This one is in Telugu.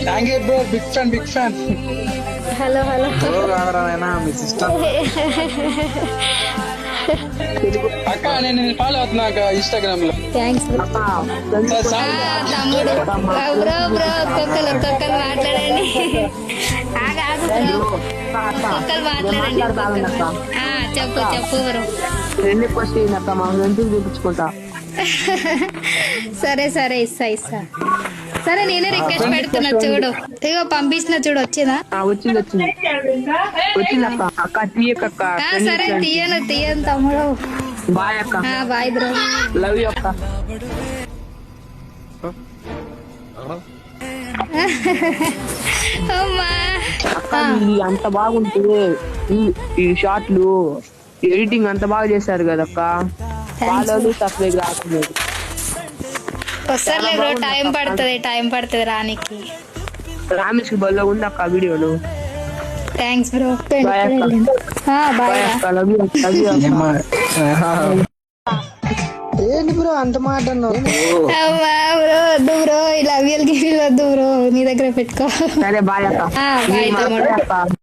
Thank you bro, big fan big fan. Hello hello. మీ సిస్టర్ అక్క నేను ఫాలో అవుతున్నా అక్క ఇన్స్టాగ్రామ్ లో. Thanks bro. తమ్ముడు బ్రో బ్రో ఒక్కొక్కరు మాట్లాడండి. ఆగు బ్రో, ఒక్కొక్కరు మాట్లాడండి. చెప్పు చెప్పు బ్రో. చూపించుకుంటా. సరే సరే ఇస్తా. సరే నేనే రిక్వెస్ట్ పెడుతున్నా చూడు. ఇగో పంపించిన చూడు, వచ్చిందా? వచ్చింది అక్క తీయకక్క. సరే తీయను తమ్ముడు. బాయ్ అక్క. Bye bro. లవ్ యూ అక్క. అమ్మా అక్క అంత బాగుంటే ఈ షార్ట్లు ఎడిటింగ్ అంత బాగా చేశారు కదక్క. ఫాలోలు సబ్స్క్రైబ్ రావట్లేదు. వస్తారులే బ్రో, టైం పడుతుంది రానికి. రామేష్ బల్లో ఉంది అక్క వీడియోలు. Thanks bro. బాయ్ అక్క. Love you. ఏంటి బ్రో అంత మాట అన్నావు? బ్రో వద్దు బ్రో, ఇలా అవియల్ గివిల్ వద్దు బ్రో, నీ దగ్గర పెట్టుకో. సరే బాయ్ అక్క. బాయ్ తమ్ముడు.